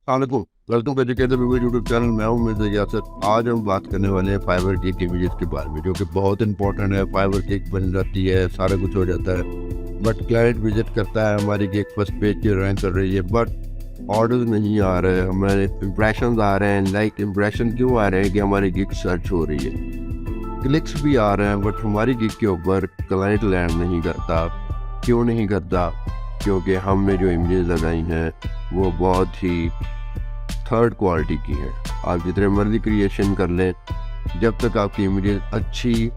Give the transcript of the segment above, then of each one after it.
वालेकुम, welcome to educator YouTube channel. मैं हूं मिर्ज़ा यासर। आज हम बात करने वाले हैं फाइवर गिग इमेजेस के बारे में, जो कि बहुत इंपॉर्टेंट है। फाइवर गिग बन जाती है, सारा कुछ हो जाता है, बट क्लाइंट विजिट करता है, हमारी गिग फर्स्ट पेज की रैंक कर रही है, बट ऑर्डर्स नहीं आ रहे, हमारे इंप्रेशन आ रहे हैं। लाइक इंप्रेशन क्यों आ रहे हैं कि हमारी गिग सर्च हो रही है, क्लिक्स भी आ रहे हैं, बट हमारी गिग के ऊपर क्लाइंट लैंड नहीं करता। क्यों नहीं करता? क्योंकि हमने जो इमेजेस लगाई हैं वो बहुत ही थर्ड क्वालिटी की है। आप जितने मर्जी क्रिएशन कर लें, जब तक आपकी इमेजेस अच्छी,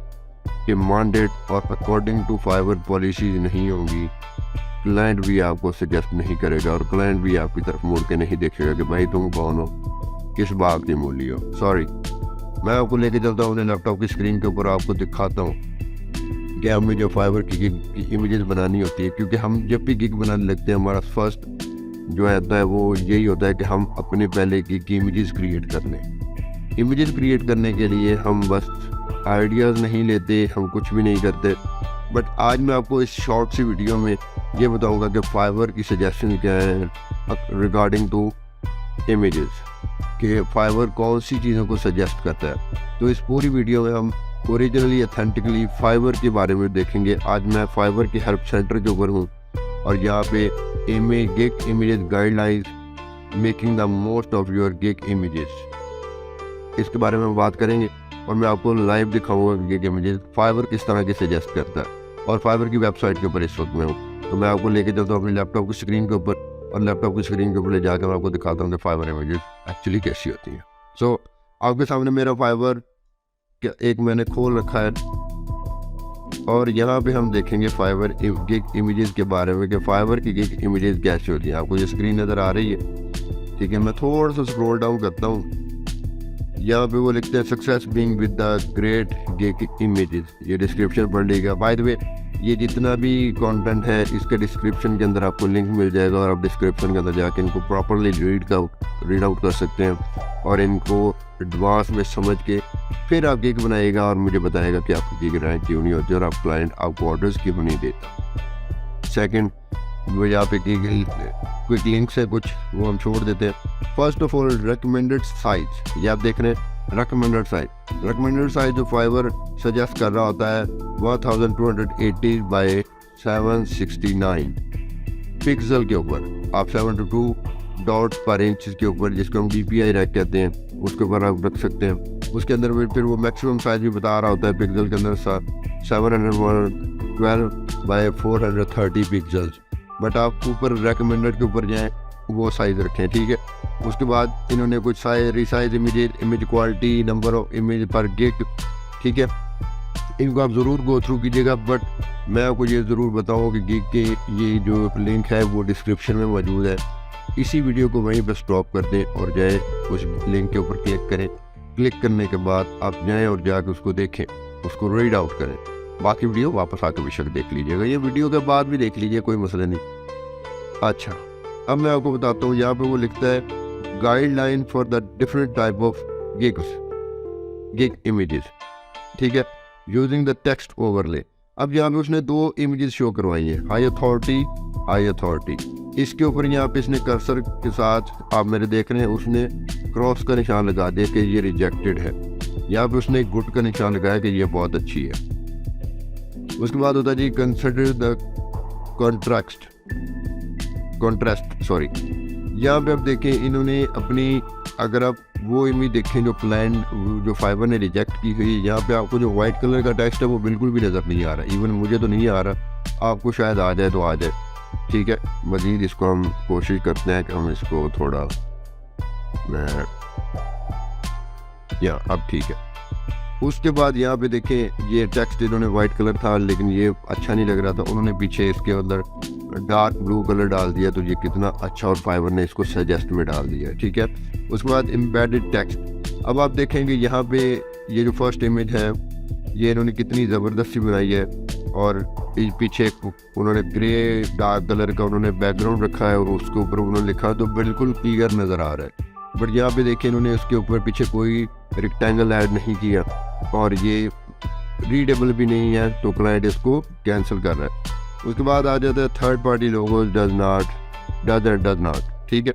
डिमांडेड और अकॉर्डिंग टू फाइवर पॉलिसीज नहीं होंगी, क्लाइंट भी आपको सजेस्ट नहीं करेगा और क्लाइंट भी आपकी तरफ मुड़ के नहीं देखेगा कि भाई तुम कौन हो, किस बाग की मूली हो। सॉरी, मैं आपको लेके चलता हूँ अपने लैपटॉप की स्क्रीन के ऊपर, आपको दिखाता हूँ कि हमें जो फाइवर की गिग की इमेजेस बनानी होती है। क्योंकि हम जब भी गिग बनाने लगते हैं, हमारा फर्स्ट जो होता है वो यही होता है कि हम अपने पहले की इमेजेस क्रिएट कर लें। इमेजेस क्रिएट करने के लिए हम बस आइडियाज़ नहीं लेते, हम कुछ भी नहीं करते। बट आज मैं आपको इस शॉर्ट सी वीडियो में ये बताऊंगा कि फाइवर की सजेशन क्या है रिगार्डिंग टू इमेजेस, कि फाइवर कौन सी चीज़ों को सजेस्ट करता है। तो इस पूरी वीडियो में हम ओरिजिनली ऑथेंटिकली फाइवर के बारे में देखेंगे। आज मैं फाइवर के हेल्प सेंटर के ऊपर हूँ और यहाँ पे gig images guidelines making the most of your gig images, इसके बारे में बात करेंगे और मैं आपको लाइव दिखाऊंगा कि गिग इमेजेस फाइवर किस तरह की सजेस्ट करता है। और फाइवर की वेबसाइट के ऊपर इस वक्त मैं हूँ, तो मैं आपको लेके चलता हूँ अपने लैपटॉप की स्क्रीन के ऊपर, और लैपटॉप की स्क्रीन के ऊपर ले जाकर मैं आपको दिखाता हूँ कि फाइवर इमेजेस एक्चुअली कैसी होती हैं। सो आपके सामने मेरा फाइवर एक मैंने खोल रखा है और यहाँ पे हम देखेंगे फाइवर गिग इमेजेस के बारे में कि फाइवर की गिग इमेजेस कैसी होती हैं। आपको ये स्क्रीन नज़र आ रही है, ठीक है। मैं थोड़ा सा स्क्रॉल डाउन करता हूँ, यहाँ पे वो लिखते हैं success being with the great gig images. ये डिस्क्रिप्शन पढ़ लीजिएगा। बाय द वे, ये जितना भी कंटेंट है इसके डिस्क्रिप्शन के अंदर आपको लिंक मिल जाएगा और आप डिस्क्रिप्शन के अंदर जाके इनको प्रॉपरली रीड आउट कर सकते हैं और इनको एडवांस में समझ के फिर आप गिग बनाएगा और मुझे बताएगा कि आपकी गिग रैंक क्यों नहीं होती और आप क्लाइंट आपको ऑर्डर्स क्यों नहीं देता। सेकंड, वो यहाँ पे क्विक लिंक्स है कुछ, वो हम छोड़ देते हैं। First of all, recommended size, ये आप देख रहे हैं रिकमेंडेड साइज जो फाइवर सजेस्ट कर रहा होता है 1280 बाय 769 पिक्सल के ऊपर। आप 72 डॉट पर इंच के ऊपर, जिसको हम DPI रैक कहते हैं, उसके ऊपर आप रख सकते हैं। उसके अंदर फिर वो मैक्सिमम साइज भी बता रहा होता है पिक्सल के अंदर 712 बाय 430 पिक्सल्स। बट आप ऊपर रेकमेंडेड के ऊपर जाएं, वो साइज़ रखें, ठीक है। उसके बाद इन्होंने कुछ resize image quality, number of image पर गिग, ठीक है, इनको आप ज़रूर गो थ्रू कीजिएगा। बट मैं आपको ये ज़रूर बताऊँ कि गिग के ये जो लिंक है वो डिस्क्रिप्शन में मौजूद है। इसी वीडियो को वहीं पर स्टॉप कर दें और जाए उस लिंक के ऊपर क्लिक करें। क्लिक करने के बाद आप जाएं और जाकर उसको देखें, उसको रीड आउट करें। बाकी वीडियो वापस आकर बेशक देख लीजिएगा, ये वीडियो के बाद भी देख लीजिए, कोई मसला नहीं। अच्छा, अब मैं आपको बताता हूँ, यहाँ पे वो लिखता है guideline for the different type of gig images, ठीक है, यूजिंग द टेक्स्ट ओवरले। अब यहाँ पे उसने 2 इमेजेस शो करवाई हैं, हाई अथॉरिटी। इसके ऊपर यहाँ पे इसने कर्सर के साथ, आप मेरे देख रहे हैं, उसने क्रॉस का निशान लगा दिया कि ये रिजेक्टेड है। यहाँ पे उसने एक गुड का निशान लगाया कि ये बहुत अच्छी है। उसके बाद होता है जी कंसिडर द कॉन्ट्रास्ट, सॉरी। यहाँ पे आप देखें, इन्होंने अपनी, अगर आप वो इमेज देखें जो जो फाइवर ने रिजेक्ट की हुई, यहाँ पे आपको जो वाइट कलर का टेक्स्ट है वो बिल्कुल भी नज़र नहीं आ रहा। इवन मुझे तो नहीं आ रहा, आपको शायद आ जाए तो आ जाए, ठीक है। मज़ीद इसको हम कोशिश करते हैं कि हम इसको थोड़ा अब ठीक है। उसके बाद यहाँ पे देखें, ये टेक्स्ट इन्होंने वाइट कलर था लेकिन ये अच्छा नहीं लग रहा था, उन्होंने पीछे इसके अंदर डार्क ब्लू कलर डाल दिया, तो ये कितना अच्छा, और फाइवर ने इसको सजेस्ट में डाल दिया, ठीक है। उसके बाद एम्बेडेड टेक्स्ट। अब आप देखेंगे यहाँ पे ये जो फर्स्ट इमेज है ये इन्होंने कितनी ज़बरदस्ती बनाई है, और पीछे उन्होंने ग्रे डार्क कलर का उन्होंने बैकग्राउंड रखा है और उसके ऊपर उन्होंने लिखा, तो बिल्कुल क्लियर नज़र आ रहा है। बट यहाँ पे देखिए, इन्होंने उसके ऊपर पीछे कोई रेक्टेंगल ऐड नहीं किया और ये रीडेबल भी नहीं है, तो क्लाइंट इसको कैंसिल कर रहा है। उसके बाद आ जाता है third party logo does not, ठीक है।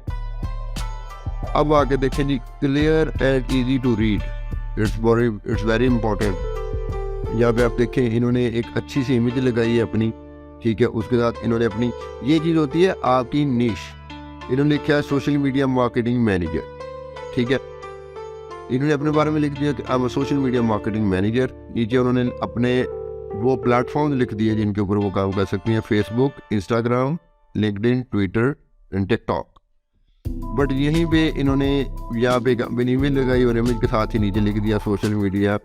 अब आके देखें जी, clear and easy to read, it's very important. यहाँ पे आप देखें इन्होंने एक अच्छी सी इमेज लगाई है अपनी, ठीक है। उसके साथ इन्होंने अपनी ये चीज़ होती है आपकी निश, इन्होंने लिखा है सोशल मीडिया मार्केटिंग मैनेजर, ठीक है। इन्होंने अपने बारे में लिख दिया कि अब सोशल मीडिया मार्केटिंग मैनेजर। नीचे उन्होंने अपने वो प्लेटफॉर्म लिख दिए जिनके ऊपर वो काम कर सकती हैं, Facebook, Instagram, LinkedIn, Twitter and TikTok. But यहीं पे इन्होंने यहाँ पे अपनी इमेज लगाई और इमेज के साथ ही नीचे लिख दिया social media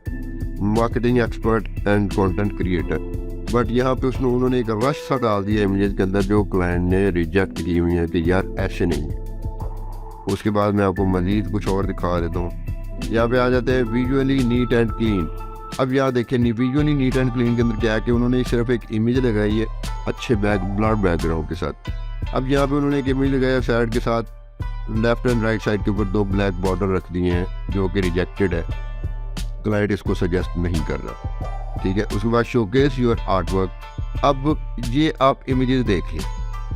marketing expert and content creator. But यहाँ पे उन्होंने एक रश सा डाल दिया इमेज के अंदर जो क्लाइंट ने रिजेक्ट की हुई है कि यार ऐसे नहीं। उसके बाद मैं आपको मज़ीद कुछ और दिखा देता हूँ। यहाँ पे आ जाते हैं विजुअली नीट एंड क्लीन। अब यहाँ देखें विजुअली नीट एंड क्लीन के अंदर क्या है कि उन्होंने सिर्फ एक इमेज लगाई है अच्छे ब्लर बैकग्राउंड के साथ। अब यहाँ पे उन्होंने एक इमेज लगाया साइड के साथ, लेफ्ट एंड राइट साइड के ऊपर 2 ब्लैक बॉर्डर रख दिए हैं जो कि रिजेक्टेड है, क्लाइंट इसको सजेस्ट नहीं कर रहा, ठीक है। उसके बाद शोकेस योर आर्ट वर्क। अब ये आप इमेजेस देखिए,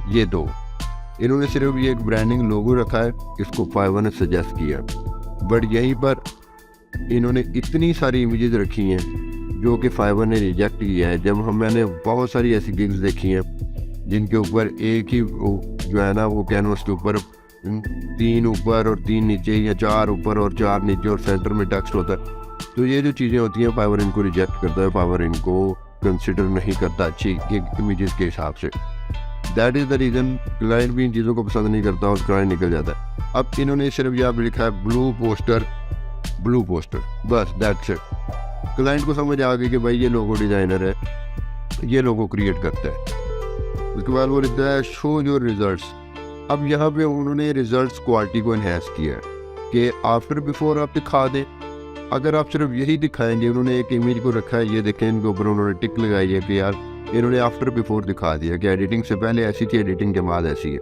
ये 2 इन्होंने सिर्फ ये एक ब्रांडिंग लोगो रखा है, इसको फाइवर ने सजेस्ट किया। बट यहीं पर इन्होंने इतनी सारी इमेजेस रखी हैं जो कि फाइवर ने रिजेक्ट किया है। जब मैंने बहुत सारी ऐसी गिग्स देखी हैं जिनके ऊपर एक ही जो है ना वो कैनवस के ऊपर 3 ऊपर और 3 नीचे, या 4 ऊपर और 4 नीचे और सेंटर में टेक्स्ट होता है। तो ये जो चीज़ें होती हैं फाइवर इनको रिजेक्ट करता है, फाइवर इनको कंसिडर नहीं करता अच्छी इमेजेस के हिसाब से। That is the reason client भी इन चीज़ों को पसंद नहीं करता और क्लाइंट निकल जाता है। अब इन्होंने सिर्फ यहाँ पे लिखा है ब्लू पोस्टर, बस दैट्स इट। क्लाइंट को समझ आ गई कि भाई ये लोगो डिज़ाइनर है, ये लोगो क्रिएट करता है। उसके बाद वो लिखता है शो योर रिजल्ट्स। अब यहाँ पे उन्होंने रिजल्ट्स क्वालिटी को इन्हेंस किया है कि आफ्टर बिफोर आप दिखा दें। अगर आप सिर्फ यही दिखाएंगे, उन्होंने एक इमेज को रखा है, ये देखें इनके ऊपर उन्होंने टिक लगाई है कि यार इन्होंने आफ्टर बिफोर दिखा दिया कि एडिटिंग से पहले ऐसी थी, एडिटिंग के बाद ऐसी है।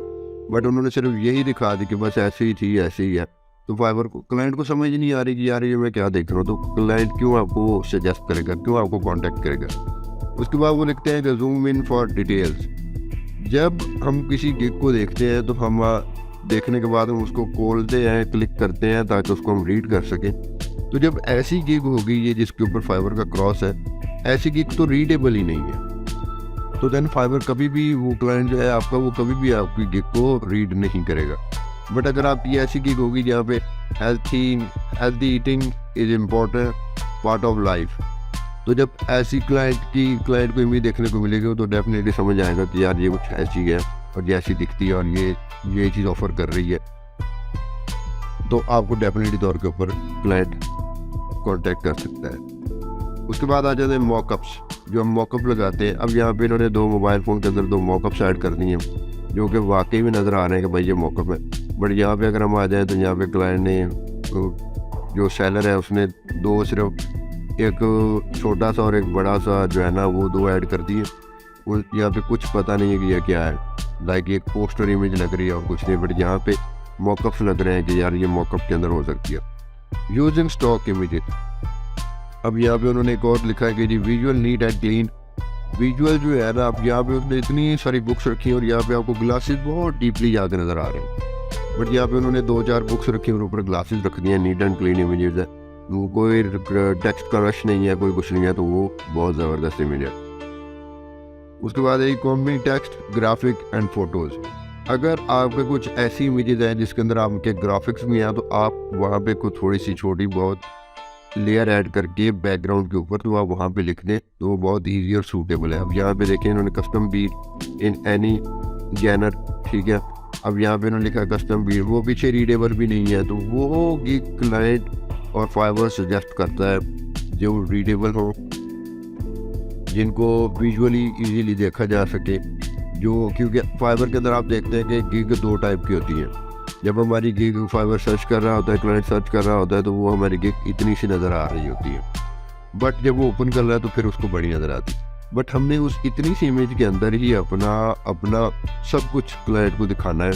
बट उन्होंने सिर्फ यही दिखा दी कि बस ऐसी ही थी, ऐसे ही है। तो फाइवर को, क्लाइंट को समझ नहीं आ रही कि यार ये मैं क्या देख रहा हूँ। तो क्लाइंट क्यों आपको सजेस्ट करेगा, क्यों आपको कांटेक्ट करेगा। उसके बाद वो लिखते हैं कि जूम इन फॉर डिटेल्स। जब हम किसी गिग को देखते हैं तो हम देखने के बाद हम उसको खोलते हैं, क्लिक करते हैं ताकि उसको हम रीड कर सकें। तो जब ऐसी गिग होगी ये जिसके ऊपर फाइवर का क्रॉस है, ऐसी गिग तो रीडेबल ही नहीं है। तो देन फाइवर कभी भी वो क्लाइंट जो है आपका, वो कभी भी आपकी गिग को रीड नहीं करेगा। बट अगर आपकी ऐसी गिग होगी जहाँ पे healthy eating is important part of life, तो जब ऐसी क्लाइंट को इमेज देखने को मिलेगी तो डेफिनेटली समझ आएगा कि यार ये कुछ ऐसी है और जैसी दिखती है और ये चीज़ ऑफर कर रही है, तो आपको डेफिनेटली तौर के ऊपर क्लाइंट कांटेक्ट कर सकता है। उसके बाद आ जाते हैं मॉकअप्स, जो हम मॉकअप लगाते हैं। अब यहाँ पे इन्होंने 2 मोबाइल फ़ोन के अंदर 2 मॉकअप्स ऐड कर दिए हैं जो कि वाकई में नज़र आ रहे हैं कि भाई ये मॉकअप है। बट यहाँ पे अगर हम आ जाएँ तो यहाँ पे क्लाइंट ने, जो सेलर है उसने 2 सिर्फ, एक छोटा सा और एक बड़ा सा जो है ना वो 2 ऐड कर दिए। वो यहाँ पे कुछ पता नहीं है कि यह क्या है, लाइक एक पोस्टर इमेज लग रही है और कुछ नहीं। बट यहाँ पे मॉकअप्स लग रहे हैं कि यार ये मॉकअप के अंदर हो सकती है। Using stock images. अब यहाँ पे उन्होंने एक और लिखा है कि जी visual neat and clean. Visual जो है ना, अब यहाँ पे उसने इतनी सारी बुक्स रखी हैं और यहाँ पे आपको ग्लासेस बहुत डीपली जाकर नज़र आ रहे हैं। बट यहाँ पे उन्होंने 2-4 बुक्स रखी और ऊपर ग्लासेस रख दिए हैं, नीट एंड क्लीन इमेजेस है। वो कोई टेक्स्ट का रश नहीं है, कोई कुछ नहीं है, तो वो बहुत ज़बरदस्त इमेज है। उसके बाद एक combing text, graphic and photos. अगर आपके कुछ ऐसी इमेजेस हैं जिसके अंदर आपके ग्राफिक्स भी हैं, तो आप वहाँ पे कुछ थोड़ी सी छोटी बहुत लेयर ऐड करके बैकग्राउंड के ऊपर तो आप वहाँ पे लिख दें तो वो बहुत ईजी और सूटेबल है। अब यहाँ पे देखें इन्होंने custom beat in any genre, ठीक है। अब यहाँ पे इन्होंने लिखा कस्टम बीट, वो पीछे रीडेबल भी नहीं है, तो वो गिग क्लाइंट और फाइवर सजेस्ट करता है जो रीडेबल हो, जिनको विजुअली इजीली देखा जा सके। जो क्योंकि फाइवर के अंदर आप देखते हैं कि गिग 2 टाइप की होती है। जब हमारी गिग फाइवर सर्च कर रहा होता है, क्लाइंट सर्च कर रहा होता है, तो वो हमारी गिग इतनी सी नज़र आ रही होती है। बट जब वो ओपन कर रहा है तो फिर उसको बड़ी नज़र आती। बट हमने उस इतनी सी इमेज के अंदर ही अपना सब कुछ क्लाइंट को दिखाना है।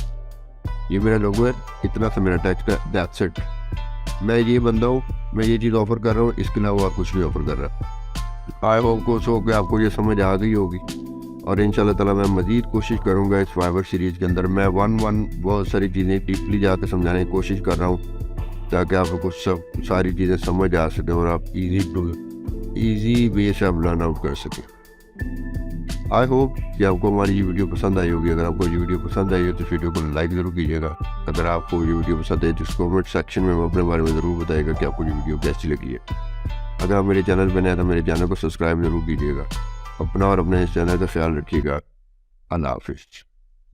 ये मेरा लोगो है, इतना सा मेरा टेक्स्ट है, दैट्स इट। मैं ये बंदा हूँ, मैं ये चीज़ ऑफर कर रहा हूँ, इसके अलावा कुछ नहीं ऑफर कर रहा। आई होप कि आपको ये समझ आ गई होगी। और इंशाल्लाह ताला मैं मज़ीद कोशिश करूँगा इस फाइवर सीरीज़ के अंदर मैं वन बहुत सारी चीज़ें डीपली जाकर समझाने की कोशिश कर रहा हूँ ताकि आपको सब सारी चीज़ें समझ आ सकें और आप ईजी वे से आप लर्न आउट कर सकें। आई होप कि आपको हमारी ये वीडियो पसंद आई होगी। अगर आपको ये वीडियो पसंद आई हो तो वीडियो को लाइक ज़रूर कीजिएगा। अगर आपको ये वीडियो पसंद आई तो कमेंट सेक्शन में अपने बारे में ज़रूर बताइएगा कि आपको ये वीडियो कैसी लगी है। अगर आप मेरे चैनल पर नए हैं तो मेरे चैनल को सब्सक्राइब ज़रूर कीजिएगा। अपना और अपने इस चैनल का ख्याल रखिएगा। अल्लाह हाफिज़।